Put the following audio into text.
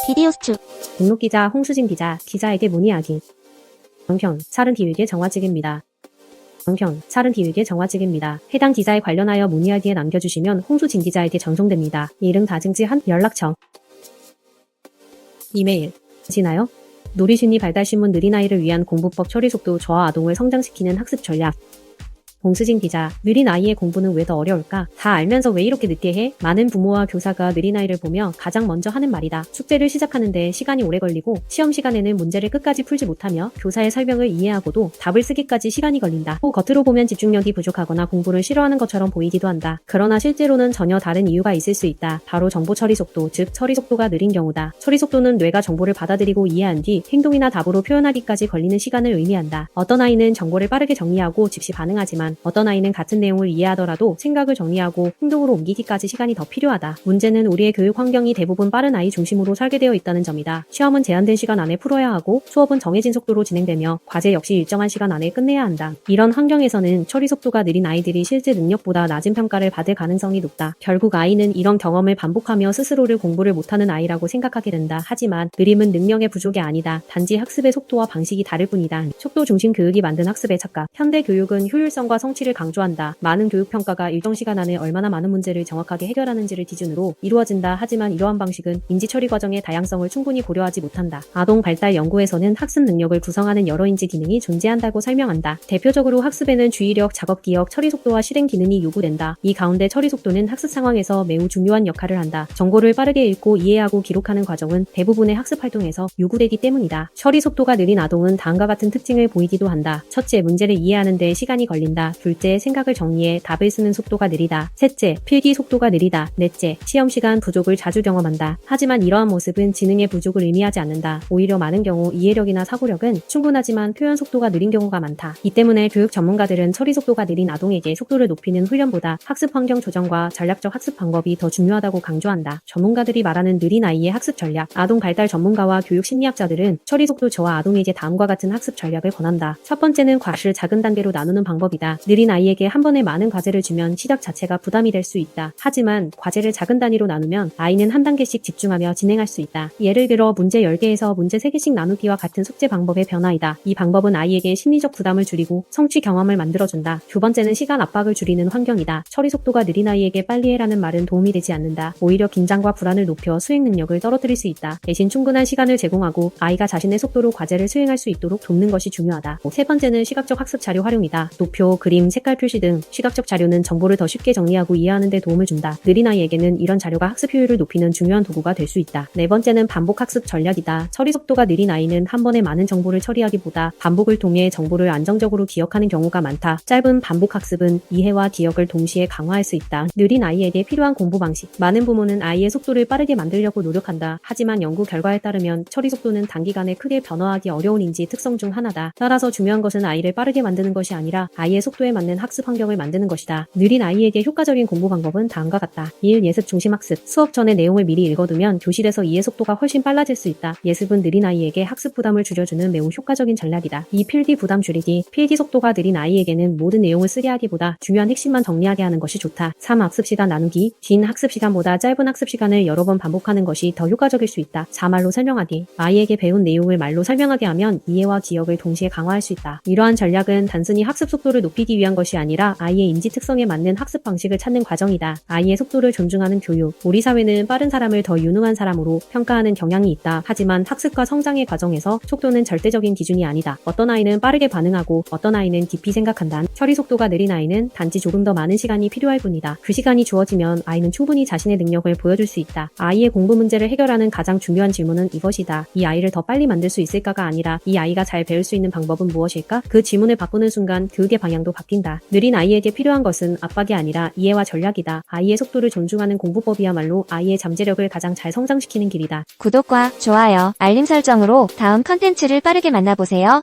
비디오 스튜. 등록기자 홍수진 기자에게 문의하기. 정평, 차른体育의 정화직입니다. 정평, 차른体育의 정화직입니다. 해당 기자에 관련하여 문의하기에 남겨주시면 홍수진 기자에게 전송됩니다. 이름 다증지 한 연락처. 이메일. 지나요? 놀이심리 발달신문 느린 아이를 위한 공부법 처리속도 저하 아동을 성장시키는 학습 전략. 홍수진 기자, 느린 아이의 공부는 왜 더 어려울까? 다 알면서 왜 이렇게 늦게 해? 많은 부모와 교사가 느린 아이를 보며 가장 먼저 하는 말이다. 숙제를 시작하는데 시간이 오래 걸리고 시험 시간에는 문제를 끝까지 풀지 못하며 교사의 설명을 이해하고도 답을 쓰기까지 시간이 걸린다. 또 겉으로 보면 집중력이 부족하거나 공부를 싫어하는 것처럼 보이기도 한다. 그러나 실제로는 전혀 다른 이유가 있을 수 있다. 바로 정보 처리 속도, 즉 처리 속도가 느린 경우다. 처리 속도는 뇌가 정보를 받아들이고 이해한 뒤 행동이나 답으로 표현하기까지 걸리는 시간을 의미한다. 어떤 아이는 정보를 빠르게 정리하고 즉시 반응하지만 어떤 아이는 같은 내용을 이해하더라도 생각을 정리하고 행동으로 옮기기까지 시간이 더 필요하다. 문제는 우리의 교육 환경이 대부분 빠른 아이 중심으로 설계되어 있다는 점이다. 시험은 제한된 시간 안에 풀어야 하고 수업은 정해진 속도로 진행되며 과제 역시 일정한 시간 안에 끝내야 한다. 이런 환경에서는 처리 속도가 느린 아이들이 실제 능력보다 낮은 평가를 받을 가능성이 높다. 결국 아이는 이런 경험을 반복하며 스스로를 공부를 못하는 아이라고 생각하게 된다. 하지만 느림은 능력의 부족이 아니다. 단지 학습의 속도와 방식이 다를 뿐이다. 속도 중심 교육이 만든 학습의 착각. 현대 교육은 효율성과 성취를 강조한다. 많은 교육평가가 일정 시간 안에 얼마나 많은 문제를 정확하게 해결하는지를 기준으로 이루어진다. 하지만 이러한 방식은 인지처리 과정의 다양성을 충분히 고려하지 못한다. 아동 발달 연구에서는 학습 능력을 구성하는 여러 인지 기능이 존재한다고 설명한다. 대표적으로 학습에는 주의력, 작업 기억, 처리 속도와 실행 기능이 요구된다. 이 가운데 처리 속도는 학습 상황에서 매우 중요한 역할을 한다. 정보를 빠르게 읽고 이해하고 기록하는 과정은 대부분의 학습 활동에서 요구되기 때문이다. 처리 속도가 느린 아동은 다음과 같은 특징을 보이기도 한다. 첫째, 문제를 이해하는 데 시간이 걸린다. 둘째, 생각을 정리해 답을 쓰는 속도가 느리다. 셋째, 필기 속도가 느리다. 넷째, 시험 시간 부족을 자주 경험한다. 하지만 이러한 모습은 지능의 부족을 의미하지 않는다. 오히려 많은 경우 이해력이나 사고력은 충분하지만 표현 속도가 느린 경우가 많다. 이 때문에 교육 전문가들은 처리 속도가 느린 아동에게 속도를 높이는 훈련보다 학습 환경 조정과 전략적 학습 방법이 더 중요하다고 강조한다. 전문가들이 말하는 느린 아이의 학습 전략. 아동 발달 전문가와 교육 심리학자들은 처리 속도 저하 아동에게 다음과 같은 학습 전략을 권한다. 첫 번째는 과실을 작은 단계로 나누는 방법이다. 느린 아이에게 한 번에 많은 과제를 주면 시작 자체가 부담이 될 수 있다. 하지만 과제를 작은 단위로 나누면 아이는 한 단계씩 집중하며 진행할 수 있다. 예를 들어 문제 10개에서 문제 3개씩 나누기와 같은 숙제 방법의 변화이다. 이 방법은 아이에게 심리적 부담을 줄이고 성취 경험을 만들어준다. 두 번째는 시간 압박을 줄이는 환경이다. 처리 속도가 느린 아이에게 빨리 해라는 말은 도움이 되지 않는다. 오히려 긴장과 불안을 높여 수행 능력을 떨어뜨릴 수 있다. 대신 충분한 시간을 제공하고 아이가 자신의 속도로 과제를 수행할 수 있도록 돕는 것이 중요하다. 세 번째는 시각적 학습 자료 활용이다. 도표, 그림, 색깔 표시 등 시각적 자료는 정보를 더 쉽게 정리하고 이해하는 데 도움을 준다. 느린 아이에게는 이런 자료가 학습 효율을 높이는 중요한 도구가 될 수 있다. 네 번째는 반복 학습 전략이다. 처리 속도가 느린 아이는 한 번에 많은 정보를 처리하기보다 반복을 통해 정보를 안정적으로 기억하는 경우가 많다. 짧은 반복 학습은 이해와 기억을 동시에 강화할 수 있다. 느린 아이에게 필요한 공부 방식. 많은 부모는 아이의 속도를 빠르게 만들려고 노력한다. 하지만 연구 결과에 따르면 처리 속도는 단기간에 크게 변화하기 어려운 인지 특성 중 하나다. 따라서 중요한 것은 아이를 빠르게 만드는 것이 아니라 아이의 속도에 맞는 학습 환경을 만드는 것이다. 느린 아이에게 효과적인 공부 방법은 다음과 같다. 1. 예습 중심 학습. 수업 전에 내용을 미리 읽어두면 교실에서 이해 속도가 훨씬 빨라질 수 있다. 예습은 느린 아이에게 학습 부담을 줄여주는 매우 효과적인 전략이다. 2. 필기 부담 줄이기. 필기 속도가 느린 아이에게는 모든 내용을 쓰게하기보다 중요한 핵심만 정리하게 하는 것이 좋다. 3. 학습 시간 나누기. 긴 학습 시간보다 짧은 학습 시간을 여러 번 반복하는 것이 더 효과적일 수 있다. 4. 말로 설명하기. 아이에게 배운 내용을 말로 설명하게 하면 이해와 기억을 동시에 강화할 수 있다. 이러한 전략은 단순히 학습 속도를 높이기 위한 것이 아니라 아이의 인지 특성에 맞는 학습 방식을 찾는 과정이다. 아이의 속도를 존중하는 교육. 우리 사회는 빠른 사람을 더 유능한 사람으로 평가하는 경향이 있다. 하지만 학습과 성장의 과정에서 속도는 절대적인 기준이 아니다. 어떤 아이는 빠르게 반응하고 어떤 아이는 깊이 생각한다. 처리 속도가 느린 아이는 단지 조금 더 많은 시간이 필요할 뿐이다. 그 시간이 주어지면 아이는 충분히 자신의 능력을 보여줄 수 있다. 아이의 공부 문제를 해결하는 가장 중요한 질문은 이것이다. 이 아이를 더 빨리 만들 수 있을까가 아니라 이 아이가 잘 배울 수 있는 방법은 무엇일까? 그 질문을 바꾸는 순간 교육의 방향도 바뀐다. 느린 아이에게 필요한 것은 압박이 아니라 이해와 전략이다. 아이의 속도를 존중하는 공부법이야말로 아이의 잠재력을 가장 잘 성장시키는 길이다. 구독과 좋아요, 알림 설정으로 다음 컨텐츠를 빠르게 만나보세요.